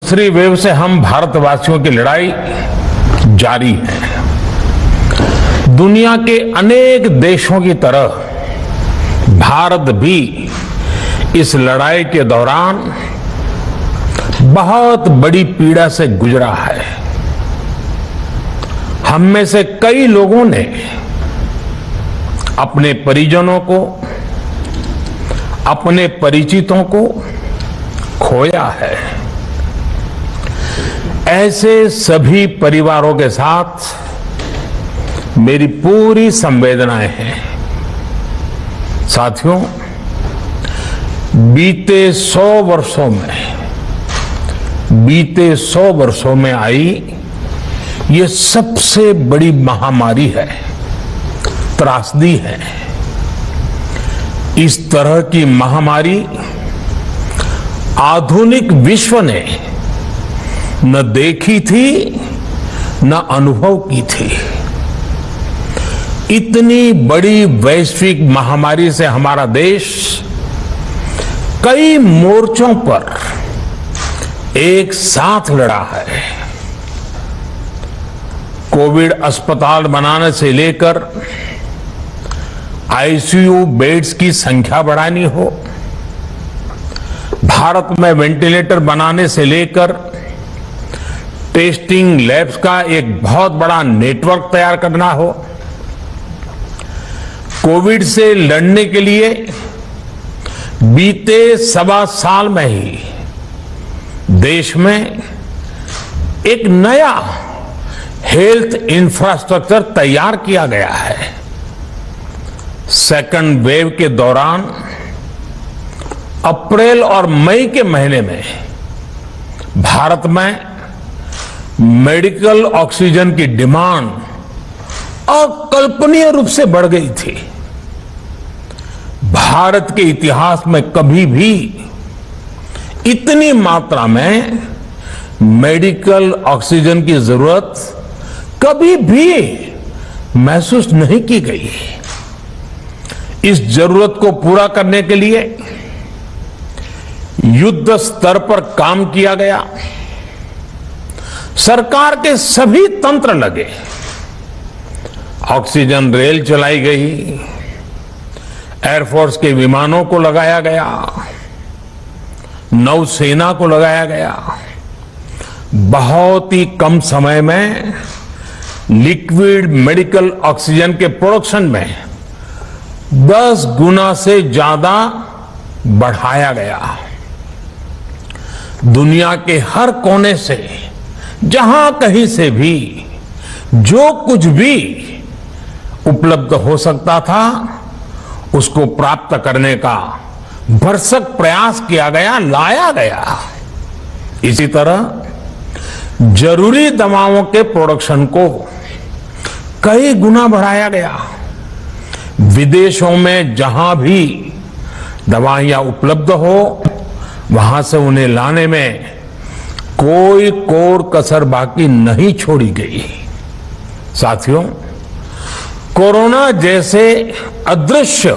दूसरी वेव से हम भारतवासियों की लड़ाई जारी है। दुनिया के अनेक देशों की तरह भारत भी इस लड़ाई के दौरान बहुत बड़ी पीड़ा से गुजरा है। हम में से कई लोगों ने अपने परिजनों को, अपने परिचितों को खोया है। ऐसे सभी परिवारों के साथ मेरी पूरी संवेदनाएं हैं। साथियों, बीते 100 वर्षों में आई ये सबसे बड़ी महामारी है, त्रासदी है। इस तरह की महामारी आधुनिक विश्व ने न देखी थी न अनुभव की थी। इतनी बड़ी वैश्विक महामारी से हमारा देश कई मोर्चों पर एक साथ लड़ा है। कोविड अस्पताल बनाने से लेकर आईसीयू बेड्स की संख्या बढ़ानी हो, भारत में वेंटिलेटर बनाने से लेकर टेस्टिंग लैब्स का एक बहुत बड़ा नेटवर्क तैयार करना हो, कोविड से लड़ने के लिए बीते 1.25 साल में ही देश में एक नया हेल्थ इंफ्रास्ट्रक्चर तैयार किया गया है। सेकंड वेव के दौरान अप्रैल और मई के महीने में भारत में मेडिकल ऑक्सीजन की डिमांड अकल्पनीय रूप से बढ़ गई थी। भारत के इतिहास में कभी भी इतनी मात्रा में मेडिकल ऑक्सीजन की जरूरत कभी भी महसूस नहीं की गई। इस जरूरत को पूरा करने के लिए युद्ध स्तर पर काम किया गया। सरकार के सभी तंत्र लगे। ऑक्सीजन रेल चलाई गई, एयरफोर्स के विमानों को लगाया गया, नौसेना को लगाया गया। बहुत ही कम समय में लिक्विड मेडिकल ऑक्सीजन के प्रोडक्शन में 10 गुना से ज्यादा बढ़ाया गया। दुनिया के हर कोने से, जहां कहीं से भी जो कुछ भी उपलब्ध हो सकता था उसको प्राप्त करने का भरसक प्रयास किया गया, लाया गया। इसी तरह जरूरी दवाओं के प्रोडक्शन को कई गुना बढ़ाया गया। विदेशों में जहां भी दवाइयां उपलब्ध हो वहां से उन्हें लाने में कोई कोर कसर बाकी नहीं छोड़ी गई। साथियों, कोरोना जैसे अदृश्य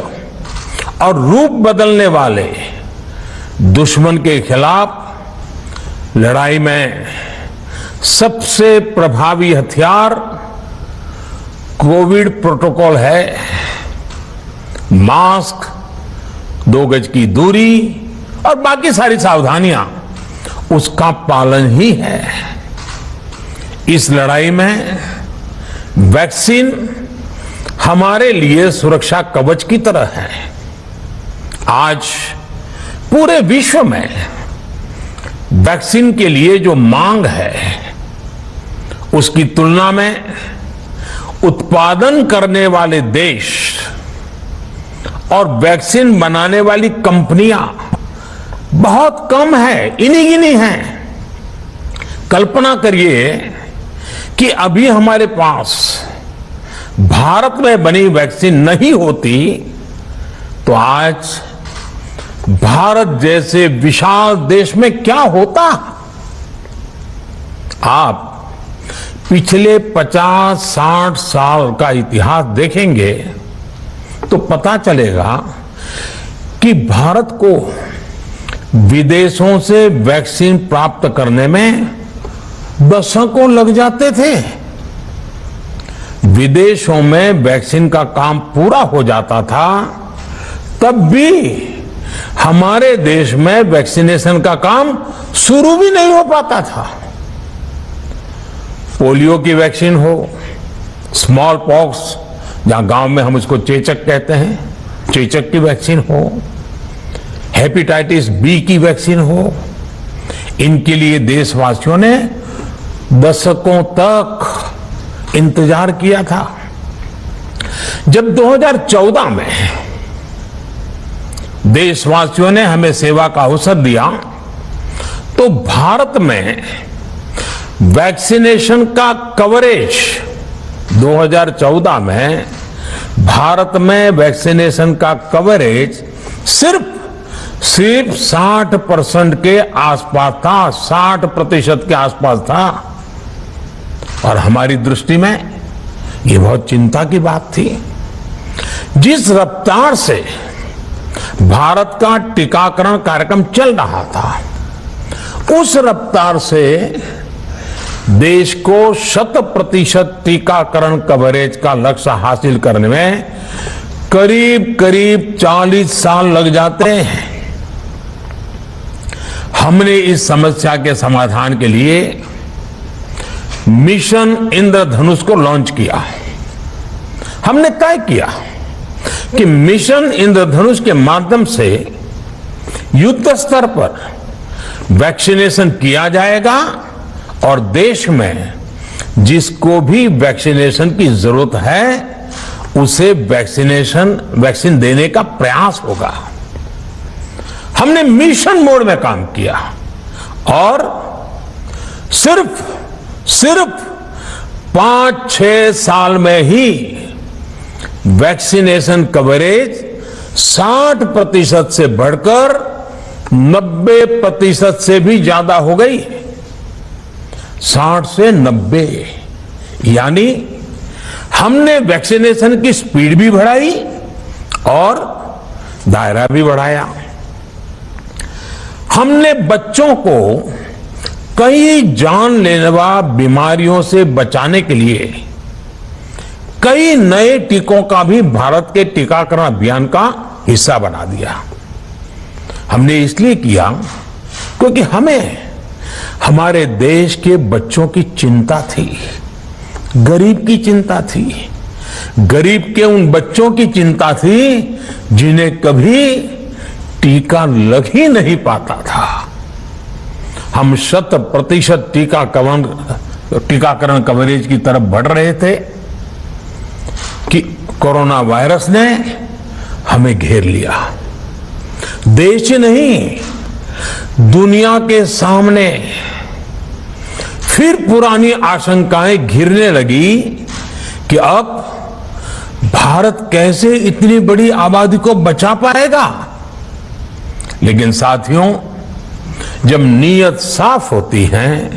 और रूप बदलने वाले दुश्मन के खिलाफ लड़ाई में सबसे प्रभावी हथियार कोविड प्रोटोकॉल है। मास्क, 2 गज की दूरी और बाकी सारी सावधानियां उसका पालन ही है। इस लड़ाई में वैक्सीन हमारे लिए सुरक्षा कवच की तरह है। आज पूरे विश्व में वैक्सीन के लिए जो मांग है उसकी तुलना में उत्पादन करने वाले देश और वैक्सीन बनाने वाली कंपनियां बहुत कम है, इन्हीं गिनी हैं। कल्पना करिए कि अभी हमारे पास भारत में बनी वैक्सीन नहीं होती तो आज भारत जैसे विशाल देश में क्या होता। आप पिछले 50-60 साल का इतिहास देखेंगे तो पता चलेगा कि भारत को विदेशों से वैक्सीन प्राप्त करने में दशकों लग जाते थे। विदेशों में वैक्सीन का काम पूरा हो जाता था, तब भी हमारे देश में वैक्सीनेशन का काम शुरू भी नहीं हो पाता था। पोलियो की वैक्सीन हो, स्मॉल पॉक्स, जहां गांव में हम उसको चेचक कहते हैं, चेचक की वैक्सीन हो, हेपेटाइटिस बी की वैक्सीन हो, इनके लिए देशवासियों ने दशकों तक इंतजार किया था। जब 2014 में देशवासियों ने हमें सेवा का अवसर दिया, तो भारत में वैक्सीनेशन का कवरेज 2014 में भारत में वैक्सीनेशन का कवरेज सिर्फ 60% के आसपास था, 60% के आसपास था। और हमारी दृष्टि में ये बहुत चिंता की बात थी। जिस रफ्तार से भारत का टीकाकरण कार्यक्रम चल रहा था, उस रफ्तार से देश को 100% टीकाकरण कवरेज का लक्ष्य हासिल करने में करीब करीब 40 साल लग जाते हैं। हमने इस समस्या के समाधान के लिए मिशन इंद्रधनुष को लॉन्च किया। हमने तय किया कि मिशन इंद्रधनुष के माध्यम से युद्ध स्तर पर वैक्सीनेशन किया जाएगा और देश में जिसको भी वैक्सीनेशन की जरूरत है उसे वैक्सीन देने का प्रयास होगा। हमने मिशन मोड में काम किया और सिर्फ 5-6 साल में ही वैक्सीनेशन कवरेज 60% से बढ़कर 90% से भी ज्यादा हो गई। 60 से 90, यानी हमने वैक्सीनेशन की स्पीड भी बढ़ाई और दायरा भी बढ़ाया। हमने बच्चों को कई जानलेवा बीमारियों से बचाने के लिए कई नए टीकों का भी भारत के टीकाकरण अभियान का हिस्सा बना दिया। हमने इसलिए किया क्योंकि हमें हमारे देश के बच्चों की चिंता थी, गरीब की चिंता थी, गरीब के उन बच्चों की चिंता थी जिन्हें कभी टीका लग ही नहीं पाता था। हम 100% टीकाकरण कवरेज की तरफ बढ़ रहे थे कि कोरोना वायरस ने हमें घेर लिया। देश ही नहीं, दुनिया के सामने फिर पुरानी आशंकाएं घिरने लगी कि अब भारत कैसे इतनी बड़ी आबादी को बचा पाएगा। लेकिन साथियों, जब नीयत साफ होती है,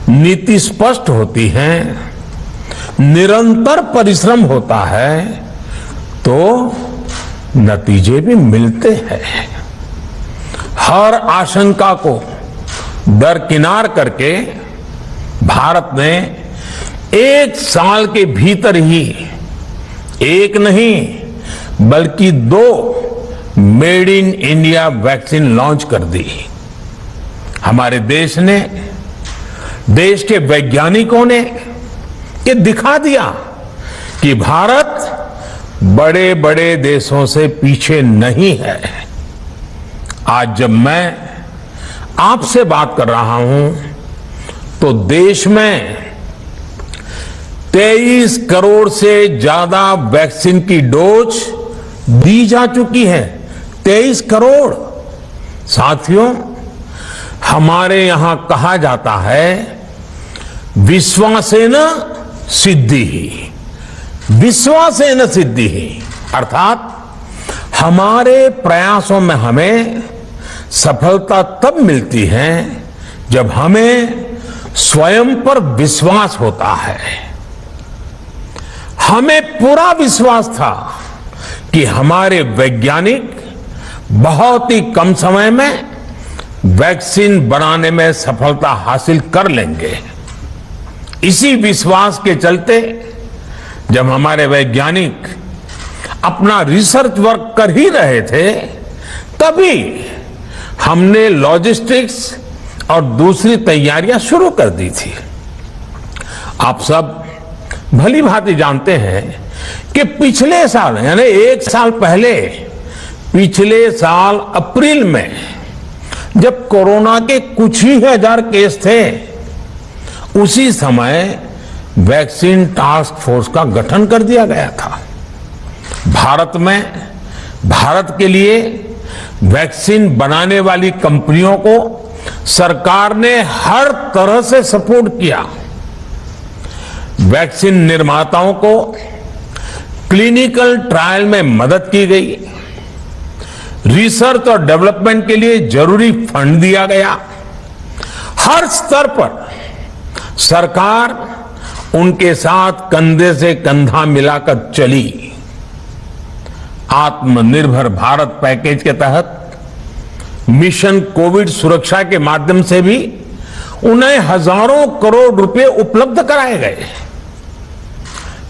नीति स्पष्ट होती है, निरंतर परिश्रम होता है, तो नतीजे भी मिलते हैं। हर आशंका को दरकिनार करके भारत ने 1 साल के भीतर ही एक नहीं बल्कि 2 made in India vaccine launch कर दी। हमारे देश ने, देश के वैज्ञानिकों ने ये दिखा दिया कि भारत बड़े बड़े देशों से पीछे नहीं है। आज जब मैं आपसे बात कर रहा हूं तो देश में 23 करोड़ से ज्यादा वैक्सीन की डोज दी जा चुकी है। 23 करोड़। साथियों, हमारे यहां कहा जाता है विश्वासेन सिद्धिः, विश्वासेन सिद्धिः, अर्थात हमारे प्रयासों में हमें सफलता तब मिलती है जब हमें स्वयं पर विश्वास होता है। हमें पूरा विश्वास था कि हमारे वैज्ञानिक बहुत ही कम समय में वैक्सीन बनाने में सफलता हासिल कर लेंगे। इसी विश्वास के चलते जब हमारे वैज्ञानिक अपना रिसर्च वर्क कर ही रहे थे, तभी हमने लॉजिस्टिक्स और दूसरी तैयारियां शुरू कर दी थी। आप सब भली भांति जानते हैं कि पिछले साल यानी 1 साल पहले, पिछले साल अप्रैल में जब कोरोना के कुछ ही हजार केस थे, उसी समय वैक्सीन टास्क फोर्स का गठन कर दिया गया था। भारत के लिए वैक्सीन बनाने वाली कंपनियों को सरकार ने हर तरह से सपोर्ट किया। वैक्सीन निर्माताओं को क्लिनिकल ट्रायल में मदद की गई, रिसर्च और डेवलपमेंट के लिए जरूरी फंड दिया गया। हर स्तर पर सरकार उनके साथ कंधे से कंधा मिलाकर चली। आत्मनिर्भर भारत पैकेज के तहत मिशन कोविड सुरक्षा के माध्यम से भी उन्हें हजारों करोड़ रुपए उपलब्ध कराए गए।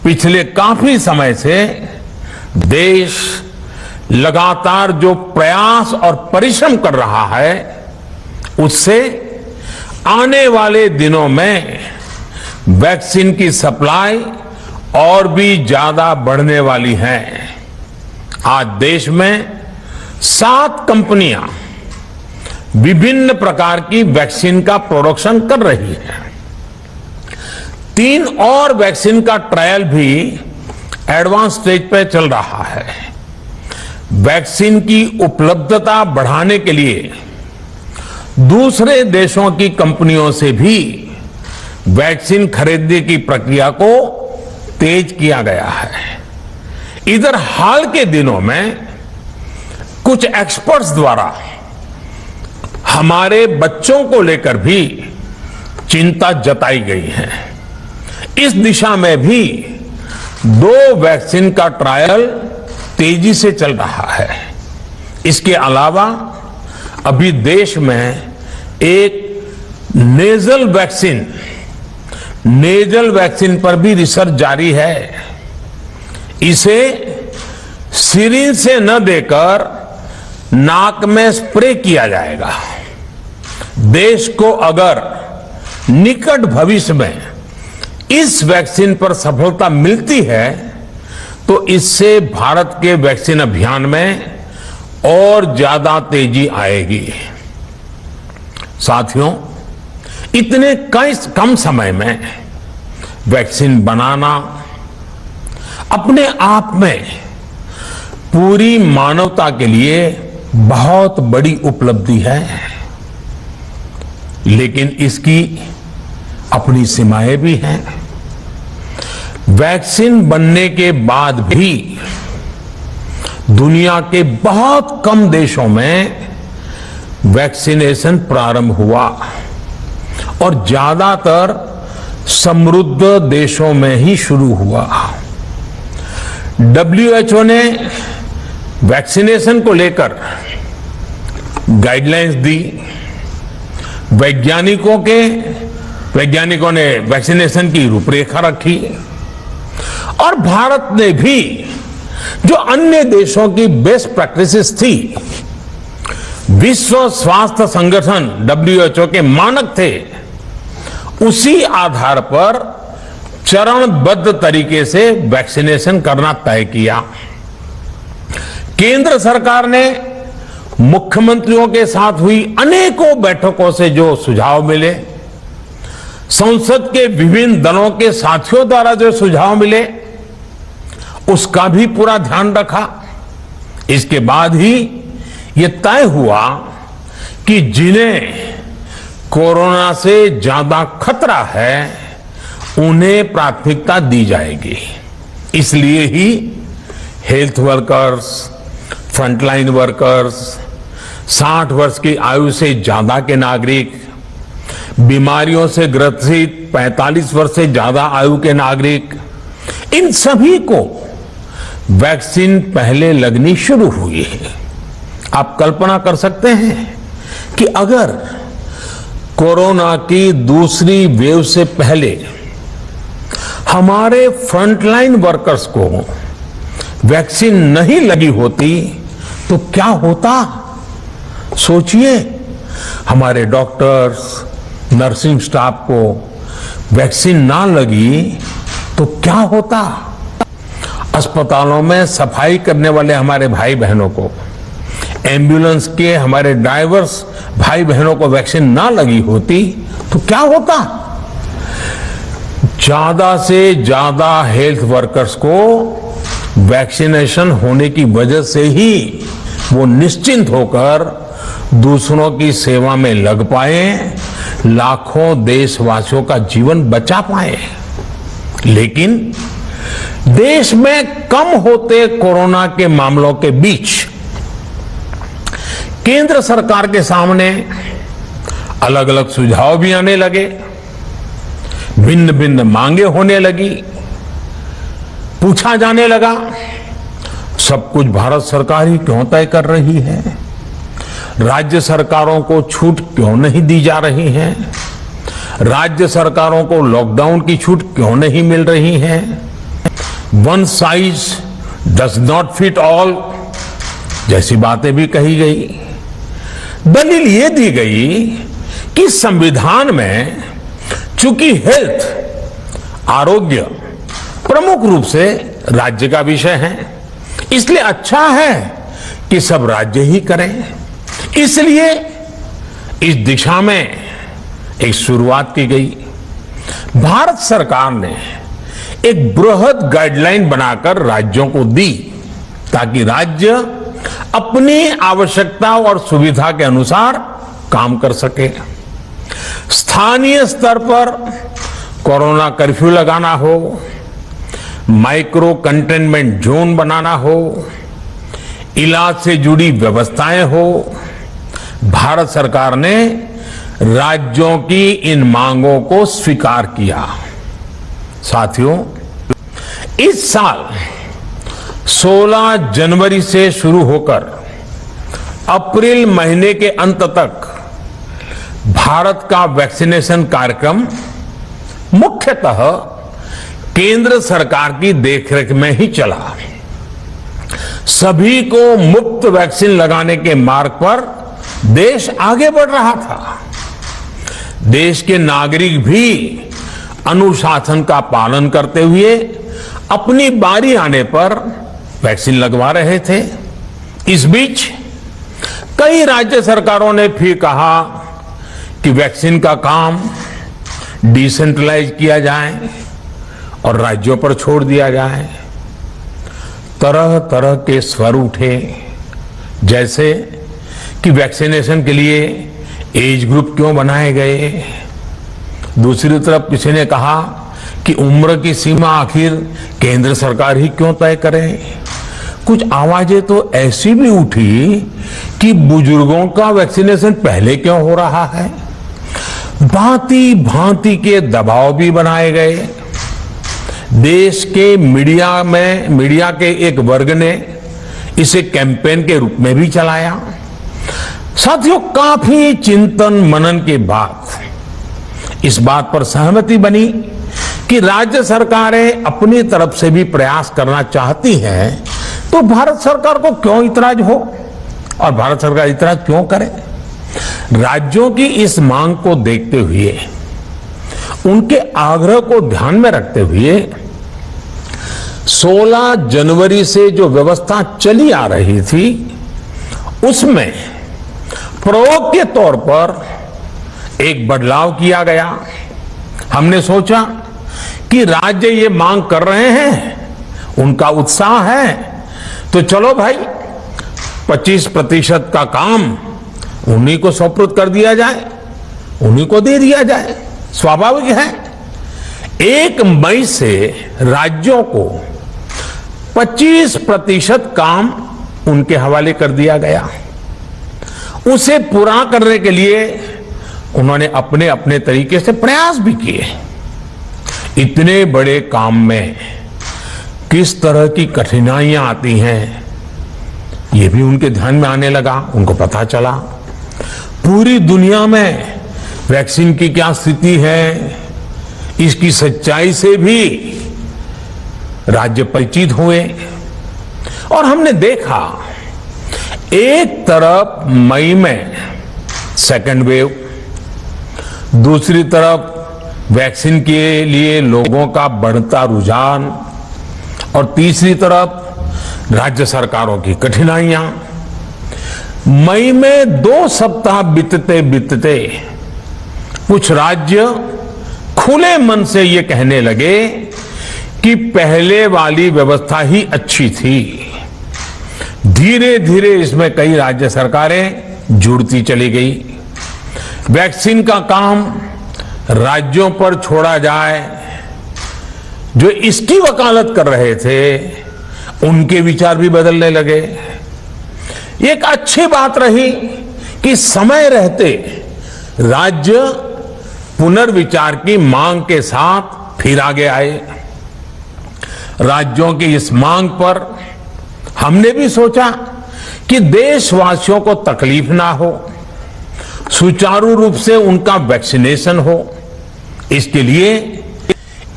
पिछले काफी समय से देश लगातार जो प्रयास और परिश्रम कर रहा है, उससे आने वाले दिनों में वैक्सीन की सप्लाई और भी ज्यादा बढ़ने वाली है। आज देश में 7 कंपनियां विभिन्न प्रकार की वैक्सीन का प्रोडक्शन कर रही हैं। 3 और वैक्सीन का ट्रायल भी एडवांस स्टेज पर चल रहा है। वैक्सीन की उपलब्धता बढ़ाने के लिए दूसरे देशों की कंपनियों से भी वैक्सीन खरीदने की प्रक्रिया को तेज किया गया है। इधर हाल के दिनों में कुछ एक्सपर्ट्स द्वारा हमारे बच्चों को लेकर भी चिंता जताई गई है। इस दिशा में भी 2 वैक्सीन का ट्रायल तेजी से चल रहा है। इसके अलावा अभी देश में एक नेजल वैक्सीन पर भी रिसर्च जारी है। इसे सिरिंज से न देकर नाक में स्प्रे किया जाएगा। देश को अगर निकट भविष्य में इस वैक्सीन पर सफलता मिलती है, तो इससे भारत के वैक्सीन अभियान में और ज्यादा तेजी आएगी। साथियों, इतने कम समय में वैक्सीन बनाना अपने आप में पूरी मानवता के लिए बहुत बड़ी उपलब्धि है, लेकिन इसकी अपनी सीमाएं भी हैं। वैक्सीन बनने के बाद भी दुनिया के बहुत कम देशों में वैक्सीनेशन प्रारंभ हुआ और ज्यादातर समृद्ध देशों में ही शुरू हुआ। WHO ने वैक्सीनेशन को लेकर गाइडलाइंस दी। वैज्ञानिकों ने वैक्सीनेशन की रूपरेखा रखी और भारत ने भी जो अन्य देशों की बेस्ट प्रैक्टिसेस थी, विश्व स्वास्थ्य संगठन WHO के मानक थे, उसी आधार पर चरणबद्ध तरीके से वैक्सीनेशन करना तय किया। केंद्र सरकार ने मुख्यमंत्रियों के साथ हुई अनेकों बैठकों से जो सुझाव मिले, संसद के विभिन्न दलों के साथियों द्वारा जो सुझाव मिले, उसका भी पूरा ध्यान रखा। इसके बाद ही ये तय हुआ कि जिन्हें कोरोना से ज्यादा खतरा है, उन्हें प्राथमिकता दी जाएगी। इसलिए ही हेल्थ वर्कर्स, फ्रंटलाइन वर्कर्स, 60 वर्ष की आयु से ज्यादा के नागरिक, बीमारियों से ग्रसित 45 वर्ष से ज्यादा आयु के नागरिक, इन सभी को वैक्सीन पहले लगनी शुरू हुई है। आप कल्पना कर सकते हैं कि अगर कोरोना की दूसरी वेव से पहले हमारे फ्रंटलाइन वर्कर्स को वैक्सीन नहीं लगी होती तो क्या होता? सोचिए, हमारे डॉक्टर्स, नर्सिंग स्टाफ को वैक्सीन ना लगी तो क्या होता? अस्पतालों में सफाई करने वाले हमारे भाई बहनों को, एम्बुलेंस के हमारे ड्राइवर्स भाई बहनों को वैक्सीन ना लगी होती तो क्या होता? ज्यादा से ज्यादा हेल्थ वर्कर्स को वैक्सीनेशन होने की वजह से ही वो निश्चिंत होकर दूसरों की सेवा में लग पाए, लाखों देशवासियों का जीवन बचा पाए। लेकिन देश में कम होते कोरोना के मामलों के बीच केंद्र सरकार के सामने अलग अलग सुझाव भी आने लगे, भिन्न भिन्न मांगे होने लगी, पूछा जाने लगा सब कुछ भारत सरकार ही क्यों तय कर रही है, राज्य सरकारों को छूट क्यों नहीं दी जा रही है, राज्य सरकारों को लॉकडाउन की छूट क्यों नहीं मिल रही है, one size does not fit all जैसी बातें भी कही गई। दलील ये दी गई कि संविधान में चूंकि हेल्थ, आरोग्य प्रमुख रूप से राज्य का विषय है, इसलिए अच्छा है कि सब राज्य ही करें। इसलिए इस दिशा में एक शुरुआत की गई। भारत सरकार ने एक बृहद गाइडलाइन बनाकर राज्यों को दी ताकि राज्य अपनी आवश्यकता और सुविधा के अनुसार काम कर सके। स्थानीय स्तर पर कोरोना कर्फ्यू लगाना हो, माइक्रो कंटेनमेंट जोन बनाना हो, इलाज से जुड़ी व्यवस्थाएं हो, भारत सरकार ने राज्यों की इन मांगों को स्वीकार किया। साथियों, इस साल 16 जनवरी से शुरू होकर अप्रैल महीने के अंत तक भारत का वैक्सीनेशन कार्यक्रम मुख्यतः केंद्र सरकार की देखरेख में ही चला। सभी को मुफ्त वैक्सीन लगाने के मार्ग पर देश आगे बढ़ रहा था। देश के नागरिक भी अनुशासन का पालन करते हुए अपनी बारी आने पर वैक्सीन लगवा रहे थे। इस बीच कई राज्य सरकारों ने फिर कहा कि वैक्सीन का काम डिसेंट्रलाइज किया जाए और राज्यों पर छोड़ दिया जाए। तरह तरह के स्वर उठे, जैसे कि वैक्सीनेशन के लिए एज ग्रुप क्यों बनाए गए। दूसरी तरफ किसी ने कहा कि उम्र की सीमा आखिर केंद्र सरकार ही क्यों तय करे। कुछ आवाजें तो ऐसी भी उठी कि बुजुर्गों का वैक्सीनेशन पहले क्यों हो रहा है। भांति भांति के दबाव भी बनाए गए। देश के मीडिया के एक वर्ग ने इसे कैंपेन के रूप में भी चलाया। साथियों, काफी चिंतन मनन के बाद इस बात पर सहमति बनी कि राज्य सरकारें अपनी तरफ से भी प्रयास करना चाहती हैं, तो भारत सरकार को क्यों इतराज हो और भारत सरकार इतराज क्यों करे। राज्यों की इस मांग को देखते हुए, उनके आग्रह को ध्यान में रखते हुए 16 जनवरी से जो व्यवस्था चली आ रही थी, उसमें प्रयोग के तौर पर एक बदलाव किया गया। हमने सोचा कि राज्य ये मांग कर रहे हैं, उनका उत्साह है, तो चलो भाई 25% का काम उन्हीं को सुपुर्द कर दिया जाए, उन्हीं को दे दिया जाए। स्वाभाविक है 1 मई से राज्यों को 25% काम उनके हवाले कर दिया गया। उसे पूरा करने के लिए उन्होंने अपने अपने तरीके से प्रयास भी किए। इतने बड़े काम में किस तरह की कठिनाइयां आती हैं, ये भी उनके ध्यान में आने लगा। उनको पता चला पूरी दुनिया में वैक्सीन की क्या स्थिति है, इसकी सच्चाई से भी राज्य परिचित हुए। और हमने देखा एक तरफ मई में सेकेंड वेव, दूसरी तरफ वैक्सीन के लिए लोगों का बढ़ता रुझान, और तीसरी तरफ राज्य सरकारों की कठिनाइयां। मई में 2 सप्ताह बीतते बीतते कुछ राज्य खुले मन से ये कहने लगे कि पहले वाली व्यवस्था ही अच्छी थी। धीरे धीरे इसमें कई राज्य सरकारें जुड़ती चली गई। वैक्सीन का काम राज्यों पर छोड़ा जाए। जो इसकी वकालत कर रहे थे उनके विचार भी बदलने लगे। एक अच्छी बात रही कि समय रहते राज्य पुनर्विचार की मांग के साथ फिर आगे आए। राज्यों की इस मांग पर हमने भी सोचा कि देशवासियों को तकलीफ ना हो, सुचारू रूप से उनका वैक्सीनेशन हो। इसके लिए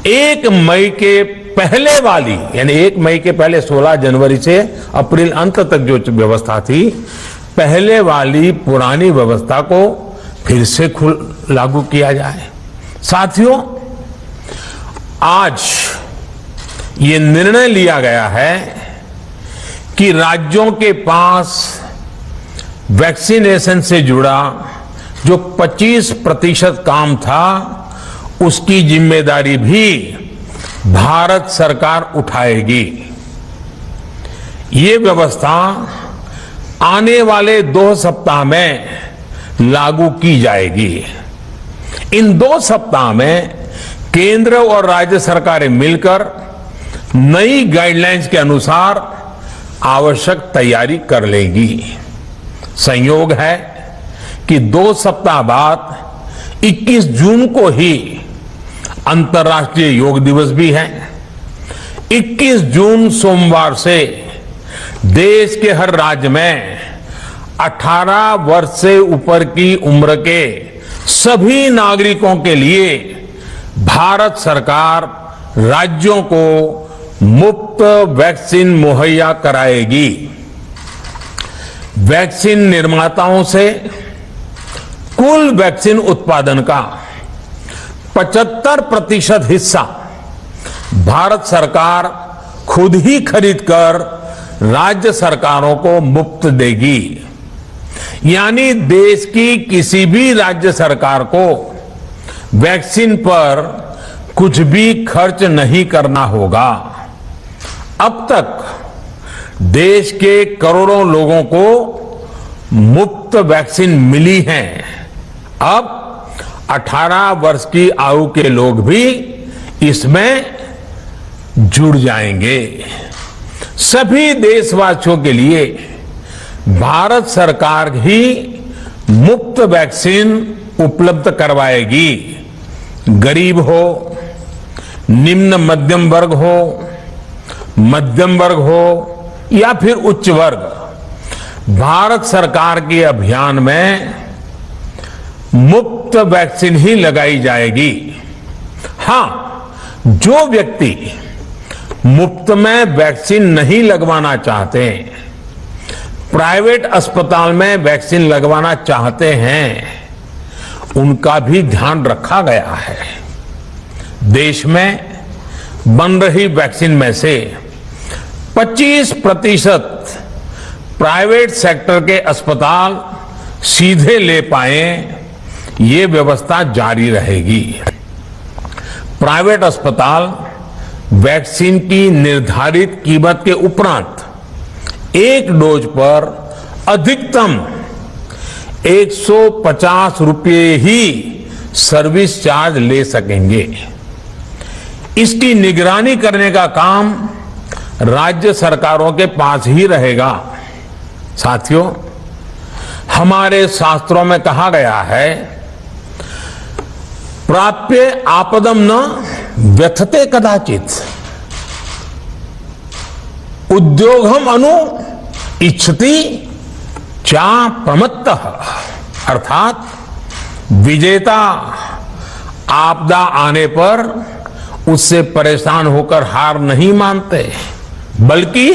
1 मई के पहले वाली, यानी 1 मई के पहले 16 जनवरी से अप्रैल अंत तक जो व्यवस्था थी, पहले वाली पुरानी व्यवस्था को फिर से लागू किया जाए। साथियों, आज ये निर्णय लिया गया है कि राज्यों के पास वैक्सीनेशन से जुड़ा जो 25% काम था, उसकी जिम्मेदारी भी भारत सरकार उठाएगी। ये व्यवस्था आने वाले 2 सप्ताह में लागू की जाएगी। इन 2 सप्ताह में केंद्र और राज्य सरकारें मिलकर नई गाइडलाइंस के अनुसार आवश्यक तैयारी कर लेंगी। संयोग है कि 2 सप्ताह बाद 21 जून को ही अंतर्राष्ट्रीय योग दिवस भी है। 21 जून सोमवार से देश के हर राज्य में 18 वर्ष से ऊपर की उम्र के सभी नागरिकों के लिए भारत सरकार राज्यों को मुफ्त वैक्सीन मुहैया कराएगी। वैक्सीन निर्माताओं से कुल वैक्सीन उत्पादन का 75% हिस्सा भारत सरकार खुद ही खरीदकर राज्य सरकारों को मुफ्त देगी। यानी देश की किसी भी राज्य सरकार को वैक्सीन पर कुछ भी खर्च नहीं करना होगा। अब तक देश के करोड़ों लोगों को मुफ्त वैक्सीन मिली है। अब 18 वर्ष की आयु के लोग भी इसमें जुड़ जाएंगे। सभी देशवासियों के लिए भारत सरकार ही मुफ्त वैक्सीन उपलब्ध करवाएगी। गरीब हो, निम्न मध्यम वर्ग हो, मध्यम वर्ग हो या फिर उच्च वर्ग, भारत सरकार के अभियान में मुफ्त वैक्सीन ही लगाई जाएगी। हां, जो व्यक्ति मुफ्त में वैक्सीन नहीं लगवाना चाहते, प्राइवेट अस्पताल में वैक्सीन लगवाना चाहते हैं, उनका भी ध्यान रखा गया है। देश में बन रही वैक्सीन में से 25% प्राइवेट सेक्टर के अस्पताल सीधे ले पाए, ये व्यवस्था जारी रहेगी। प्राइवेट अस्पताल वैक्सीन की निर्धारित कीमत के उपरांत एक डोज पर अधिकतम 150 रुपये ही सर्विस चार्ज ले सकेंगे। इसकी निगरानी करने का काम राज्य सरकारों के पास ही रहेगा। साथियों, हमारे शास्त्रों में कहा गया है, प्राप्य आपदम न व्यथते कदाचित, उद्योगम अनु इच्छति चा प्रमत्तः, अर्थात विजेता आपदा आने पर उससे परेशान होकर हार नहीं मानते, बल्कि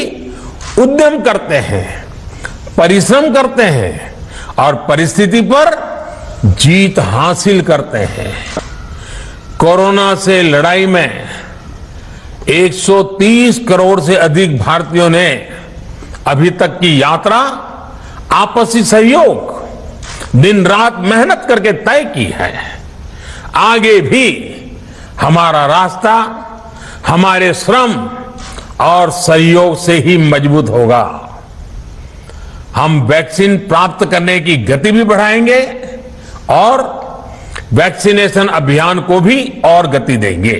उद्यम करते हैं, परिश्रम करते हैं और परिस्थिति पर जीत हासिल करते हैं। कोरोना से लड़ाई में 130 करोड़ से अधिक भारतीयों ने अभी तक की यात्रा आपसी सहयोग, दिन रात मेहनत करके तय की है। आगे भी हमारा रास्ता हमारे श्रम और सहयोग से ही मजबूत होगा। हम वैक्सीन प्राप्त करने की गति भी बढ़ाएंगे और वैक्सीनेशन अभियान को भी और गति देंगे।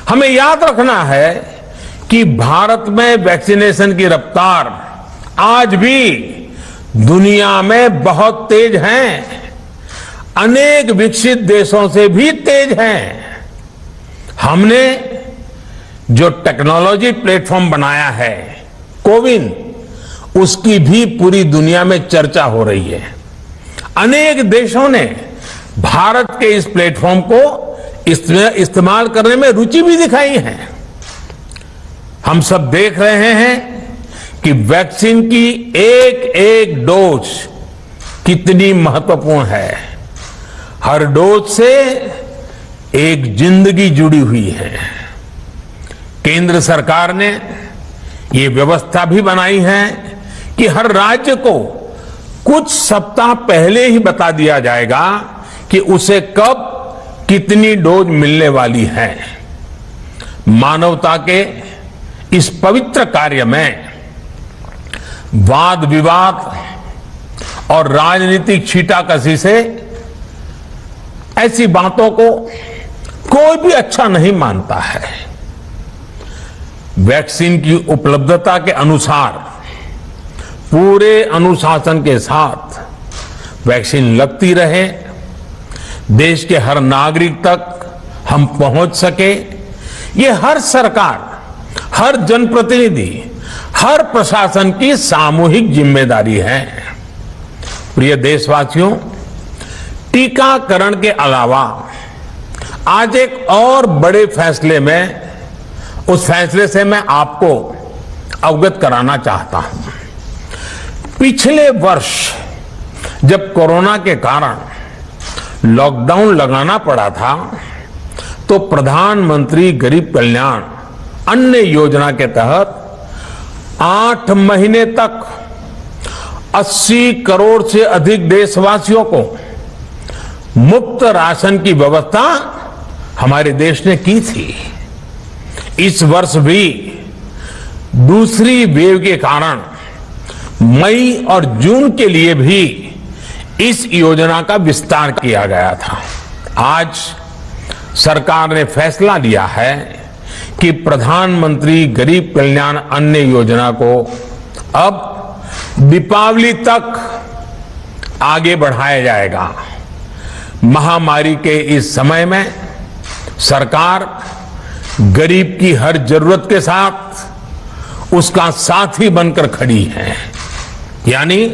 हमें याद रखना है कि भारत में वैक्सीनेशन की रफ्तार आज भी दुनिया में बहुत तेज है, अनेक विकसित देशों से भी तेज है। हमने जो टेक्नोलॉजी प्लेटफॉर्म बनाया है कोविन, उसकी भी पूरी दुनिया में चर्चा हो रही है। अनेक देशों ने भारत के इस प्लेटफॉर्म को इस्तेमाल करने में रुचि भी दिखाई है। हम सब देख रहे हैं कि वैक्सीन की एक एक डोज कितनी महत्वपूर्ण है। हर डोज से एक जिंदगी जुड़ी हुई है। केंद्र सरकार ने ये व्यवस्था भी बनाई है कि हर राज्य को कुछ सप्ताह पहले ही बता दिया जाएगा कि उसे कब कितनी डोज मिलने वाली है। मानवता के इस पवित्र कार्य में वाद विवाद और राजनीतिक छींटाकशी से ऐसी बातों को कोई भी अच्छा नहीं मानता है। वैक्सीन की उपलब्धता के अनुसार पूरे अनुशासन के साथ वैक्सीन लगती रहे, देश के हर नागरिक तक हम पहुंच सके, ये हर सरकार, हर जनप्रतिनिधि, हर प्रशासन की सामूहिक जिम्मेदारी है। प्रिय देशवासियों, टीकाकरण के अलावा आज एक और बड़े फैसले में, उस फैसले से मैं आपको अवगत कराना चाहता हूं। पिछले वर्ष जब कोरोना के कारण लॉकडाउन लगाना पड़ा था, तो प्रधानमंत्री गरीब कल्याण अन्न योजना के तहत 8 महीने तक 80 करोड़ से अधिक देशवासियों को मुफ्त राशन की व्यवस्था हमारे देश ने की थी। इस वर्ष भी दूसरी वेव के कारण मई और जून के लिए भी इस योजना का विस्तार किया गया था। आज सरकार ने फैसला लिया है कि प्रधानमंत्री गरीब कल्याण अन्न योजना को अब दीपावली तक आगे बढ़ाया जाएगा। महामारी के इस समय में सरकार गरीब की हर जरूरत के साथ उसका साथी बनकर खड़ी है। यानी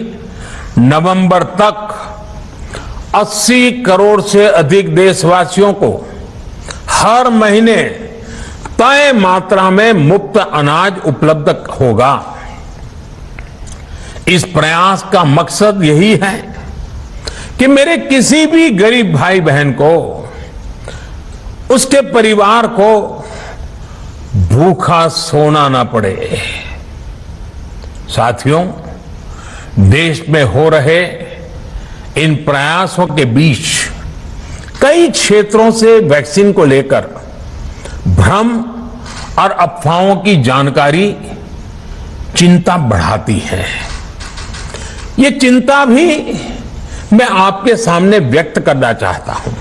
नवंबर तक 80 करोड़ से अधिक देशवासियों को हर महीने तय मात्रा में मुफ्त अनाज उपलब्ध होगा। इस प्रयास का मकसद यही है कि मेरे किसी भी गरीब भाई बहन को, उसके परिवार को भूखा सोना ना पड़े। साथियों, देश में हो रहे इन प्रयासों के बीच कई क्षेत्रों से वैक्सीन को लेकर भ्रम और अफवाहों की जानकारी चिंता बढ़ाती है। ये चिंता भी मैं आपके सामने व्यक्त करना चाहता हूं।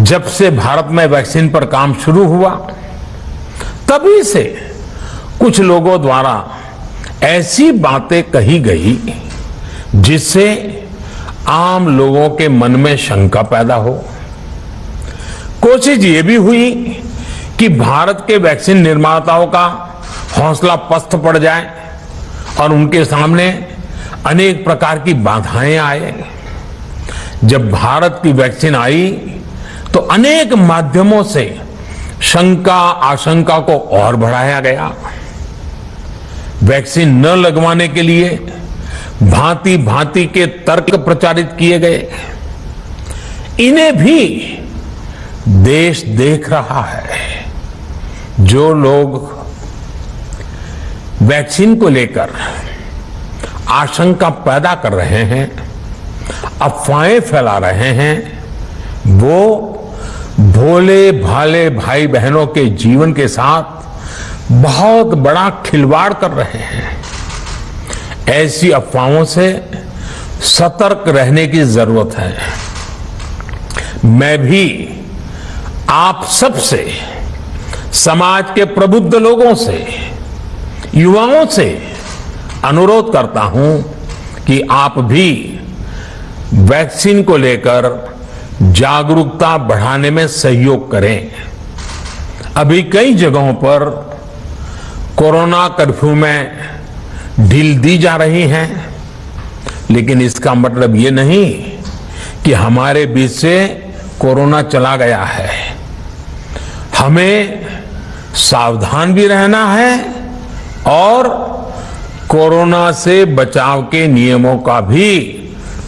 जब से भारत में वैक्सीन पर काम शुरू हुआ, तभी से कुछ लोगों द्वारा ऐसी बातें कही गई जिससे आम लोगों के मन में शंका पैदा हो। कोशिश ये भी हुई कि भारत के वैक्सीन निर्माताओं का हौसला पस्त पड़ जाए। और उनके सामने अनेक प्रकार की बाधाएं आए। जब भारत की वैक्सीन आई तो अनेक माध्यमों से शंका आशंका को और बढ़ाया गया। वैक्सीन न लगवाने के लिए भांति भांति के तर्क प्रचारित किए गए। इन्हें भी देश देख रहा है। जो लोग वैक्सीन को लेकर आशंका पैदा कर रहे हैं, अफवाहें फैला रहे हैं, वो भोले भाले भाई बहनों के जीवन के साथ बहुत बड़ा खिलवाड़ कर रहे हैं। ऐसी अफवाहों से सतर्क रहने की जरूरत है। मैं भी आप सबसे, समाज के प्रबुद्ध लोगों से, युवाओं से अनुरोध करता हूं कि आप भी वैक्सीन को लेकर जागरूकता बढ़ाने में सहयोग करें। अभी कई जगहों पर कोरोना कर्फ्यू में ढील दी जा रही है, लेकिन इसका मतलब ये नहीं कि हमारे बीच से कोरोना चला गया है। हमें सावधान भी रहना है और कोरोना से बचाव के नियमों का भी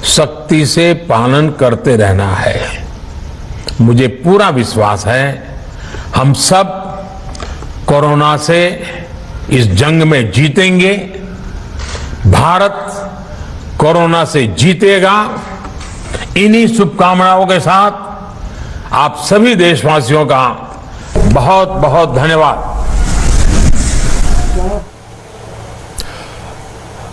सख्ती से पालन करते रहना है। मुझे पूरा विश्वास है हम सब कोरोना से इस जंग में जीतेंगे। भारत कोरोना से जीतेगा। इन्हीं शुभकामनाओं के साथ आप सभी देशवासियों का बहुत बहुत धन्यवाद।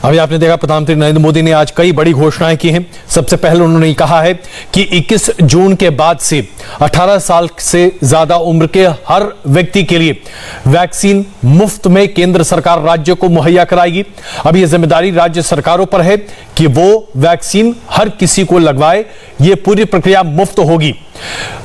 अभी आपने देखा प्रधानमंत्री नरेंद्र मोदी ने आज कई बड़ी घोषणाएं की हैं। सबसे पहले उन्होंने कहा है कि 21 जून के बाद से 18 साल से ज्यादा उम्र के हर व्यक्ति के लिए वैक्सीन मुफ्त में केंद्र सरकार राज्य को मुहैया कराएगी। अब यह जिम्मेदारी राज्य सरकारों पर है कि वो वैक्सीन हर किसी को लगवाए। ये पूरी प्रक्रिया मुफ्त होगी।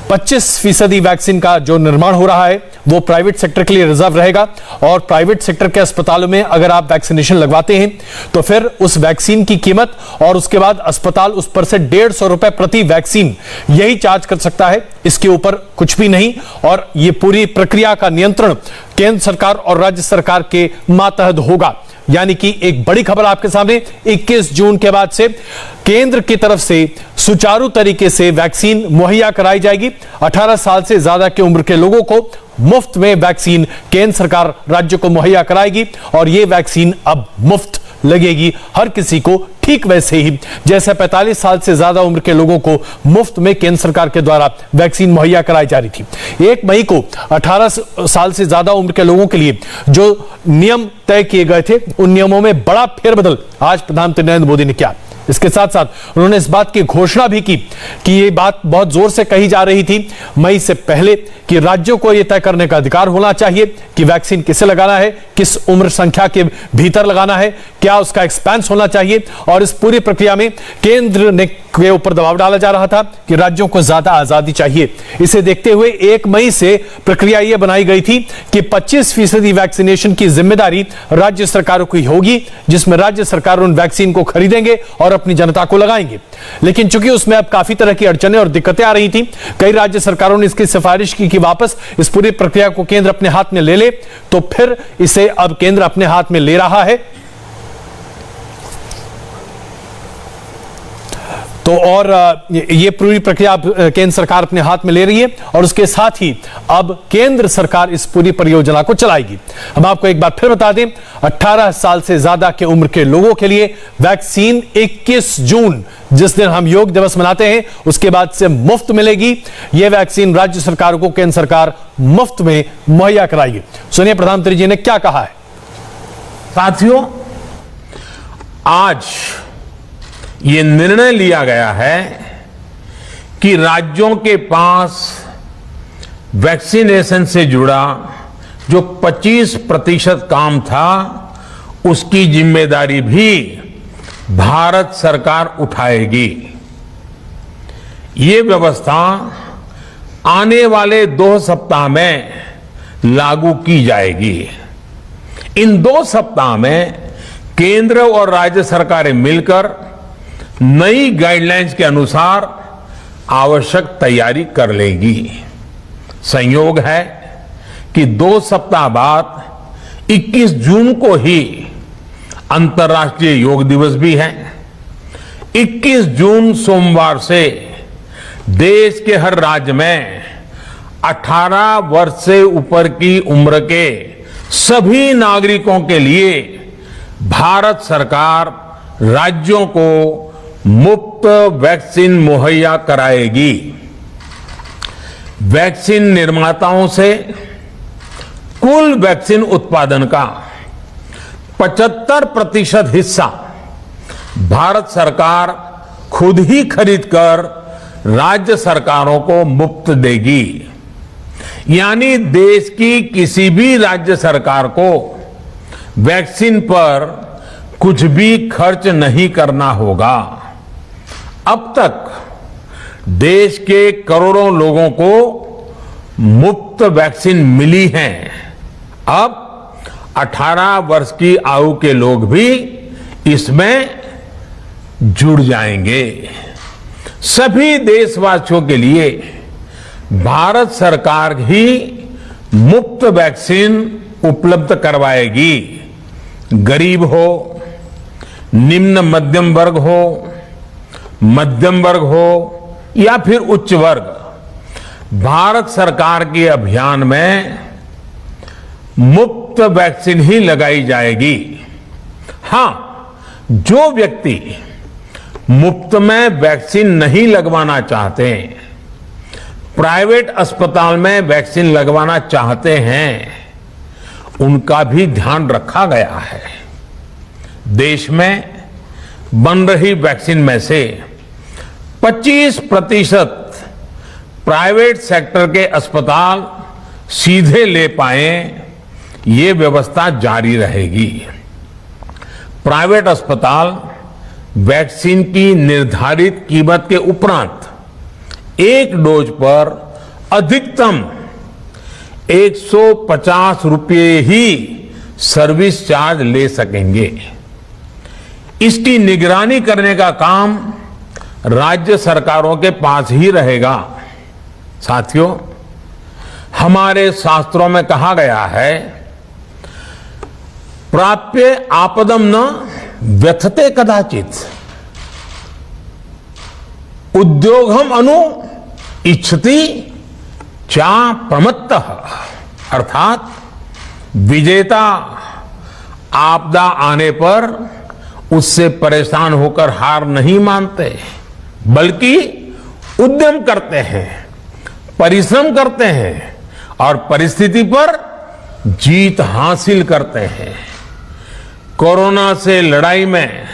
25% वैक्सीन का जो निर्माण हो रहा है वो प्राइवेट सेक्टर के लिए रिजर्व रहेगा और प्राइवेट सेक्टर के अस्पतालों में अगर आप वैक्सीनेशन लगवाते हैं तो फिर उस वैक्सीन की कीमत और उसके बाद अस्पताल उस पर से 150 रुपए प्रति वैक्सीन यही चार्ज कर सकता है, इसके ऊपर कुछ भी नहीं। और ये पूरी प्रक्रिया का नियंत्रण केंद्र सरकार और राज्य सरकार के मातहत होगा। यानी कि एक बड़ी खबर आपके सामने, 21 जून के बाद से केंद्र की तरफ से सुचारू तरीके से वैक्सीन मुहैया कराई जाएगी। 18 साल से ज्यादा की उम्र के लोगों को मुफ्त में वैक्सीन केंद्र सरकार राज्य को मुहैया कराएगी और यह वैक्सीन अब मुफ्त लगेगी हर किसी को, ठीक वैसे ही जैसे 45 साल से ज्यादा उम्र के लोगों को मुफ्त में केंद्र सरकार के द्वारा वैक्सीन मुहैया कराई जा रही थी। 1 मई को 18 साल से ज्यादा उम्र के लोगों के लिए जो नियम तय किए गए थे उन नियमों में बड़ा फेरबदल आज प्रधानमंत्री नरेंद्र मोदी ने किया। इसके साथ साथ उन्होंने इस बात की घोषणा भी की कि ये बात बहुत जोर से कही जा रही थी मई से पहले कि राज्यों को यह तय करने का अधिकार होना चाहिए कि वैक्सीन किसे लगाना है, किस उम्र संख्या के भीतर लगाना है, क्या उसका एक्सपेंस होना चाहिए। और इस पूरी प्रक्रिया में केंद्र ने के ऊपर दबाव डाला जा रहा था कि राज्यों को ज्यादा आजादी चाहिए। इसे देखते हुए 1 मई से प्रक्रिया यह बनाई गई थी कि 25% वैक्सीनेशन की जिम्मेदारी राज्य सरकारों की होगी, जिसमें राज्य सरकार उन वैक्सीन को खरीदेंगे और अपनी जनता को लगाएंगे। लेकिन चूंकि उसमें अब काफी तरह की अड़चनें और दिक्कतें आ रही थी, कई राज्य सरकारों ने इसकी सिफारिश की कि वापस इस पूरी प्रक्रिया को केंद्र अपने हाथ में ले ले, तो फिर इसे अब केंद्र अपने हाथ में ले रहा है। तो और ये पूरी प्रक्रिया केंद्र सरकार अपने हाथ में ले रही है और उसके साथ ही अब केंद्र सरकार इस पूरी परियोजना को चलाएगी। हम आपको एक बार फिर बता दें, 18 साल से ज्यादा के उम्र के लोगों के लिए वैक्सीन 21 जून जिस दिन हम योग दिवस मनाते हैं उसके बाद से मुफ्त मिलेगी। यह वैक्सीन राज्य सरकारों को केंद्र सरकार मुफ्त में मुहैया कराएगी। सुनिए प्रधानमंत्री जी ने क्या कहा है। साथियों, आज ये निर्णय लिया गया है कि राज्यों के पास वैक्सीनेशन से जुड़ा जो 25% काम था उसकी जिम्मेदारी भी भारत सरकार उठाएगी। ये व्यवस्था आने वाले 2 सप्ताह में लागू की जाएगी। इन 2 सप्ताह में केंद्र और राज्य सरकारें मिलकर नई गाइडलाइंस के अनुसार आवश्यक तैयारी कर लेगी। संयोग है कि 2 सप्ताह बाद 21 जून को ही अंतर्राष्ट्रीय योग दिवस भी है। 21 जून सोमवार से देश के हर राज्य में 18 वर्ष से ऊपर की उम्र के सभी नागरिकों के लिए भारत सरकार राज्यों को मुफ्त वैक्सीन मुहैया कराएगी। वैक्सीन निर्माताओं से कुल वैक्सीन उत्पादन का 75% हिस्सा भारत सरकार खुद ही खरीद कर राज्य सरकारों को मुफ्त देगी। यानी देश की किसी भी राज्य सरकार को वैक्सीन पर कुछ भी खर्च नहीं करना होगा। अब तक देश के करोड़ों लोगों को मुफ्त वैक्सीन मिली है। अब 18 वर्ष की आयु के लोग भी इसमें जुड़ जाएंगे। सभी देशवासियों के लिए भारत सरकार ही मुफ्त वैक्सीन उपलब्ध करवाएगी। गरीब हो, निम्न मध्यम वर्ग हो, मध्यम वर्ग हो या फिर उच्च वर्ग, भारत सरकार के अभियान में मुफ्त वैक्सीन ही लगाई जाएगी। हां, जो व्यक्ति मुफ्त में वैक्सीन नहीं लगवाना चाहते, प्राइवेट अस्पताल में वैक्सीन लगवाना चाहते हैं, उनका भी ध्यान रखा गया है। देश में बन रही वैक्सीन में से 25% प्राइवेट सेक्टर के अस्पताल सीधे ले पाए, ये व्यवस्था जारी रहेगी। प्राइवेट अस्पताल वैक्सीन की निर्धारित कीमत के उपरांत एक डोज पर अधिकतम 150 रुपये ही सर्विस चार्ज ले सकेंगे। इसकी निगरानी करने का काम राज्य सरकारों के पास ही रहेगा। साथियों, हमारे शास्त्रों में कहा गया है, प्राप्य आपदम न व्यथते कदाचित, उद्योगम अनु इच्छति चा प्रमत्तः। अर्थात विजेता आपदा आने पर उससे परेशान होकर हार नहीं मानते, बल्कि उद्यम करते हैं, परिश्रम करते हैं और परिस्थिति पर जीत हासिल करते हैं। कोरोना से लड़ाई में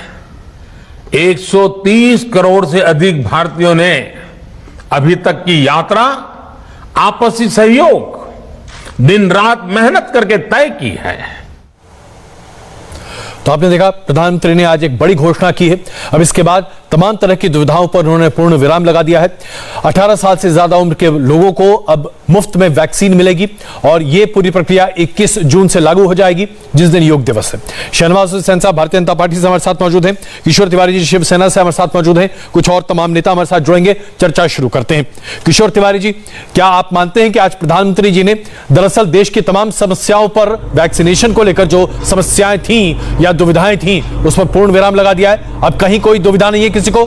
130 करोड़ से अधिक भारतीयों ने अभी तक की यात्रा आपसी सहयोग, दिन रात मेहनत करके तय की है। तो आपने देखा, प्रधानमंत्री ने आज एक बड़ी घोषणा की है। अब इसके बाद तमाम तरह की दुविधाओं पर उन्होंने पूर्ण विराम लगा दिया है। 18 साल से ज्यादा उम्र के लोगों को अब मुफ्त में वैक्सीन मिलेगी और यह पूरी प्रक्रिया 21 जून से लागू हो जाएगी, जिस दिन योग दिवस है। शहनवाज हुसैन साहब भारतीय जनता पार्टी से हमारे साथ मौजूद हैं, किशोर तिवारी जी शिवसेना से हमारे साथ मौजूद हैं, कुछ और तमाम नेता हमारे साथ जुड़ेंगे। चर्चा शुरू करते हैं। किशोर तिवारी जी, क्या आप मानते हैं कि आज प्रधानमंत्री जी ने दरअसल देश की तमाम समस्याओं पर, वैक्सीनेशन को लेकर जो समस्याएं थी या दुविधाएं थी, उस पर पूर्ण विराम लगा दिया है? अब कहीं कोई दुविधा नहीं है किसी को?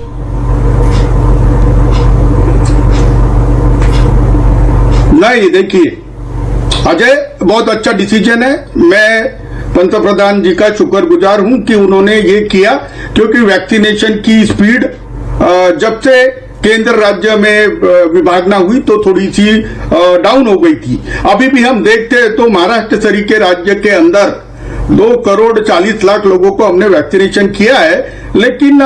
नहीं, देखिए अजय, बहुत अच्छा डिसीजन है। मैं पंतप्रधान जी का शुक्रगुजार हूं कि उन्होंने ये किया, क्योंकि वैक्सीनेशन की स्पीड जब से केंद्र राज्य में विभागना हुई तो थोड़ी सी डाउन हो गई थी। अभी भी हम देखते हैं तो महाराष्ट्र सरीखे राज्य के अंदर 2 करोड़ 40 लाख लोगों को हमने वैक्सीनेशन किया है, लेकिन